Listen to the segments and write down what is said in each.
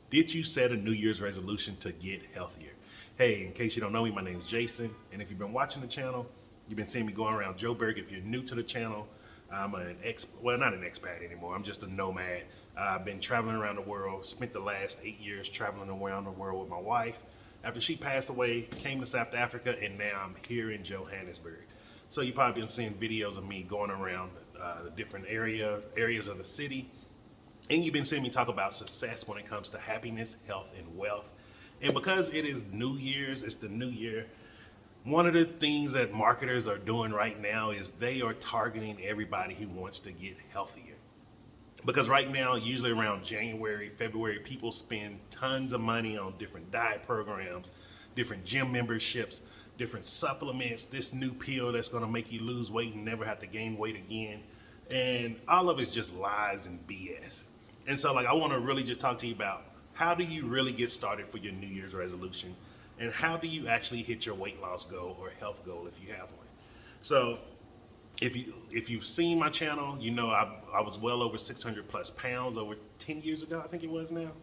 Did you set a New Year's resolution to get healthier? Hey, in case you don't know me, my name is Jason, and if you've been watching the channel, you've been seeing me going around Joburg. If you're new to the channel, I'm not an expat anymore. I'm just a nomad. I've been traveling around the world. Spent the last 8 years traveling around the world with my wife. After she passed away, came to South Africa, and now I'm here in Johannesburg. So you probably been seeing videos of me going around the different areas of the city, and you've been seeing me talk about success when it comes to happiness, health, and wealth. And because it is New Year's, it's the new year. One of the things that marketers are doing right now is they are targeting everybody who wants to get healthier. Because right now, usually around January, February, people spend tons of money on different diet programs, different gym memberships, different supplements, this new pill that's going to make you lose weight and never have to gain weight again. And all of it's just lies and BS. And so, I want to really just talk to you about how do you really get started for your New Year's resolution, and how do you actually hit your weight loss goal or health goal if you have one. So, if you've seen my channel, you know I was well over 600 plus pounds over 10 years ago. I think it was now,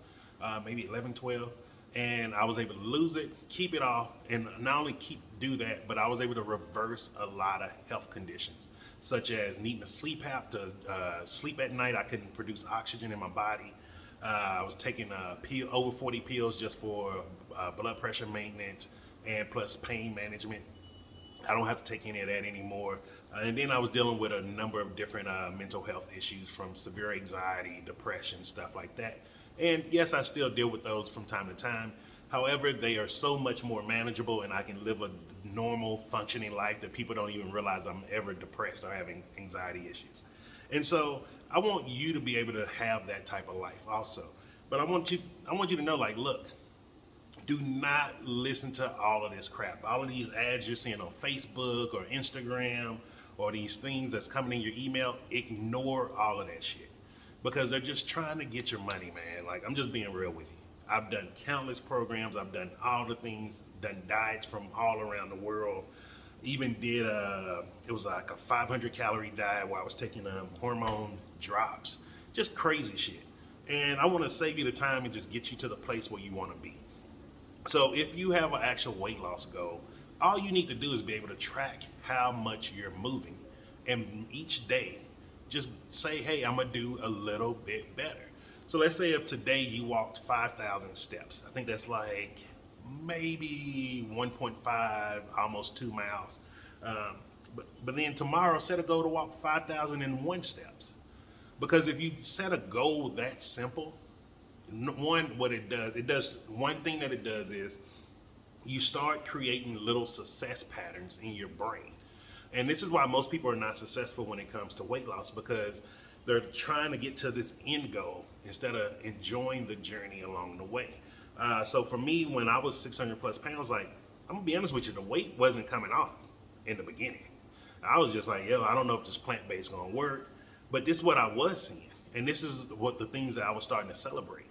maybe 11, 12. And I was able to lose it, keep it off, and not only do that, but I was able to reverse a lot of health conditions, such as needing a sleep app to sleep at night. I couldn't produce oxygen in my body. I was taking over 40 pills just for blood pressure maintenance and plus pain management. I don't have to take any of that anymore. And then I was dealing with a number of different mental health issues, from severe anxiety, depression, stuff like that. And yes, I still deal with those from time to time. However, they are so much more manageable, and I can live a normal functioning life that people don't even realize I'm ever depressed or having anxiety issues. And so I want you to be able to have that type of life also. But I want you to know, look, do not listen to all of this crap. All of these ads you're seeing on Facebook or Instagram, or these things that's coming in your email, ignore all of that shit. Because they're just trying to get your money, man. I'm just being real with you. I've done countless programs. I've done all the things, done diets from all around the world. Even did it was like a 500 calorie diet where I was taking hormone drops. Just crazy shit. And I want to save you the time and just get you to the place where you want to be. So if you have an actual weight loss goal, all you need to do is be able to track how much you're moving. And each day, just say, hey, I'm going to do a little bit better. So let's say if today you walked 5,000 steps. I think that's like maybe 1.5, almost 2 miles. But then tomorrow, set a goal to walk 5,001 steps. Because if you set a goal that simple, one thing that it does is you start creating little success patterns in your brain. And this is why most people are not successful when it comes to weight loss, because they're trying to get to this end goal instead of enjoying the journey along the way. So for me, when I was 600 plus pounds, I'm gonna be honest with you, the weight wasn't coming off in the beginning. I was just like, yo, I don't know if this plant-based gonna work, but this is what I was seeing. And this is what the things that I was starting to celebrate.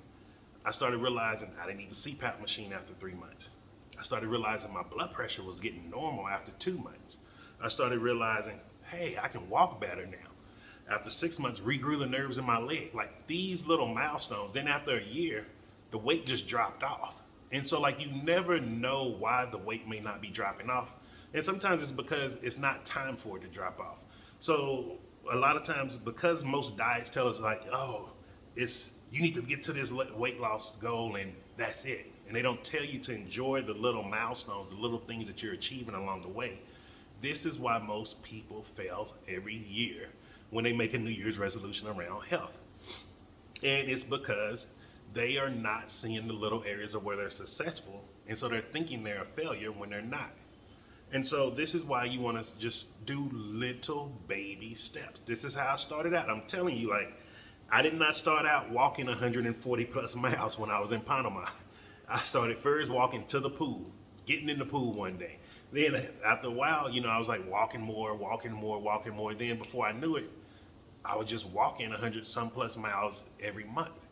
I started realizing I didn't need the CPAP machine after 3 months. I started realizing my blood pressure was getting normal after 2 months. I started realizing, hey, I can walk better now. After 6 months, regrew the nerves in my leg. These little milestones. Then after a year, the weight just dropped off. And so you never know why the weight may not be dropping off. And sometimes it's because it's not time for it to drop off. So a lot of times, because most diets tell us you need to get to this weight loss goal and that's it. And they don't tell you to enjoy the little milestones, the little things that you're achieving along the way. This is why most people fail every year when they make a New Year's resolution around health. And it's because they are not seeing the little areas of where they're successful. And so they're thinking they're a failure when they're not. And so this is why you want to just do little baby steps. This is how I started out. I'm telling you, I did not start out walking 140 plus miles when I was in Panama. I started first walking to the pool, getting in the pool one day. Then after a while, I was walking more. Then before I knew it, I was just walking 100 some plus miles every month.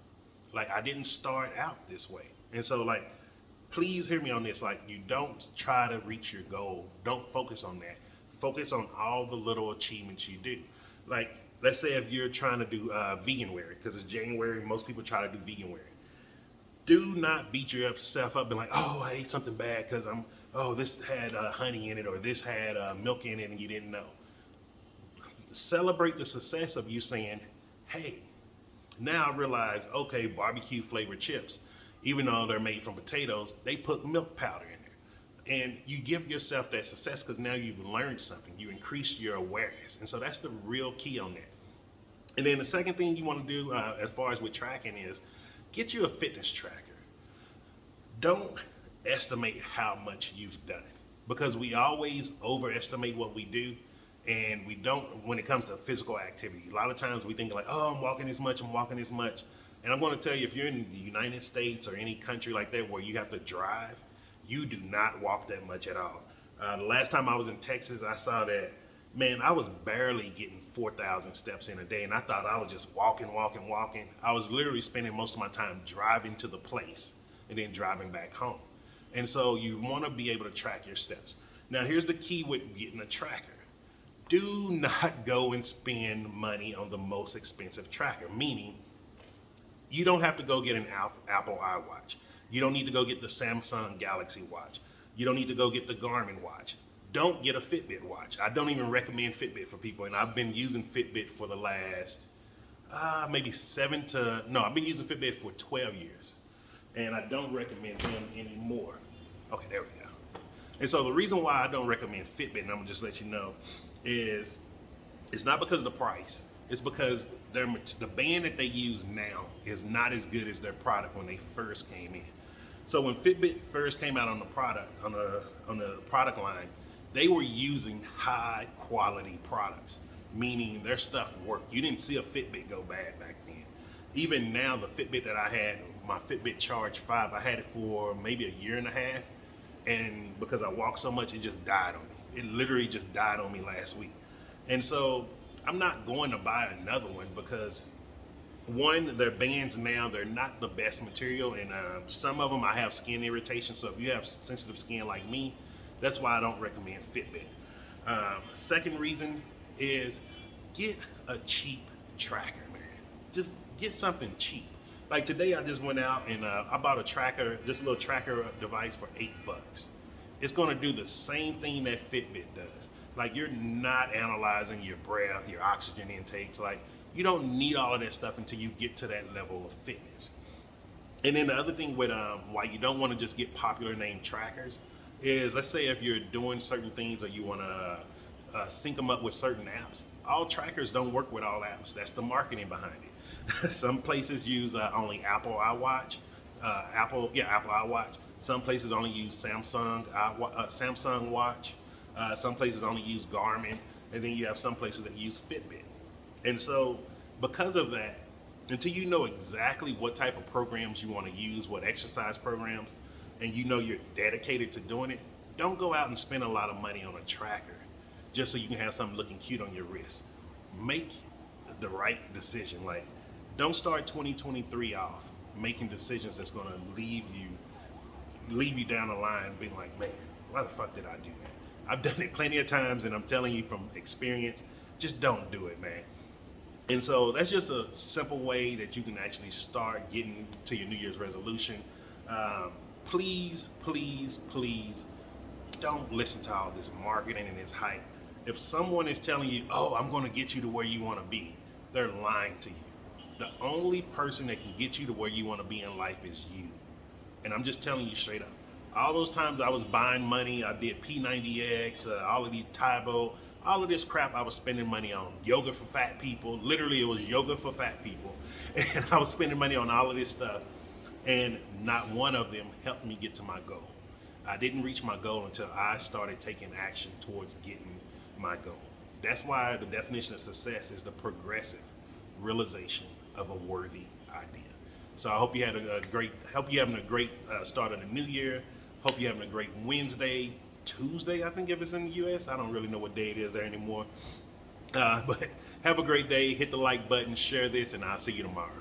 I didn't start out this way. And so please hear me on this. You don't try to reach your goal. Don't focus on that. Focus on all the little achievements you do. Let's say if you're trying to do vegan wear, because it's January, most people try to do vegan wear. Do not beat yourself up and like, oh, I ate something bad because this had honey in it or this had milk in it and you didn't know. Celebrate the success of you saying, hey, now I realize, okay, barbecue flavored chips, even though they're made from potatoes, they put milk powder in there. And you give yourself that success because now you've learned something. You increased your awareness. And so that's the real key on that. And then the second thing you want to do as far as with tracking is get you a fitness tracker. Don't estimate how much you've done because we always overestimate what we do. And we don't, when it comes to physical activity, a lot of times we think like, oh, I'm walking this much, I'm walking this much. And I'm going to tell you, if you're in the United States or any country like that where you have to drive, you do not walk that much at all. The last time I was in Texas, I saw that, man, I was barely getting 4,000 steps in a day. And I thought I was just walking. I was literally spending most of my time driving to the place and then driving back home. And so you want to be able to track your steps. Now, here's the key with getting a tracker. Do not go and spend money on the most expensive tracker, meaning you don't have to go get an Apple iWatch. You don't need to go get the Samsung Galaxy Watch. You don't need to go get the Garmin watch. Don't get a Fitbit watch. I don't even recommend Fitbit for people, and I've been using Fitbit for the last I've been using Fitbit for 12 years, and I don't recommend them anymore. Okay, there we go. And so the reason why I don't recommend Fitbit, and I'm gonna just let you know, is it's not because of the price. It's because the band that they use now is not as good as their product when they first came in. So when Fitbit first came out on the product line, they were using high quality products, meaning their stuff worked. You didn't see a Fitbit go bad back then. Even now, the Fitbit that I had, my Fitbit Charge 5, I had it for maybe a year and a half, and because I walk so much, it just died on me. It literally just died on me last week. And so I'm not going to buy another one because one, their bands now, they're not the best material, and some of them I have skin irritation. So if you have sensitive skin like me, that's why I don't recommend Fitbit. Second reason is get a cheap tracker, man. Just get something cheap. Like today I just went out and I bought a tracker, just a little tracker device for $8. It's gonna do the same thing that Fitbit does. Like you're not analyzing your breath, your oxygen intakes. Like you don't need all of that stuff until you get to that level of fitness. And then the other thing with why you don't want to just get popular name trackers is, let's say if you're doing certain things or you want to sync them up with certain apps. All trackers don't work with all apps. That's the marketing behind it. Some places use only Apple iWatch, Apple iWatch. Some places only use Samsung Watch. Some places only use Garmin, and then you have some places that use Fitbit. And so, because of that, until you know exactly what type of programs you want to use, what exercise programs, and you know you're dedicated to doing it, don't go out and spend a lot of money on a tracker just so you can have something looking cute on your wrist. Make the right decision. Like, don't start 2023 off making decisions that's going to leave you down the line being like, man, why the fuck did I do that? I've done it plenty of times, and I'm telling you from experience, just don't do it, man. And so that's just a simple way that you can actually start getting to your New Year's resolution. Please, please, please don't listen to all this marketing and this hype. If someone is telling you, oh, I'm going to get you to where you want to be, they're lying to you. The only person that can get you to where you want to be in life is you. And I'm just telling you straight up. All those times I was buying money, I did P90X, all of these Tybo, all of this crap I was spending money on. Yoga for fat people. Literally, it was yoga for fat people. And I was spending money on all of this stuff. And not one of them helped me get to my goal. I didn't reach my goal until I started taking action towards getting my goal. That's why the definition of success is the progressive realization of a worthy idea. So I hope you had having a great start of the new year. Hope you're having a great Wednesday, Tuesday, I think if it's in the US. I don't really know what day it is there anymore. But have a great day. Hit the like button, share this, and I'll see you tomorrow.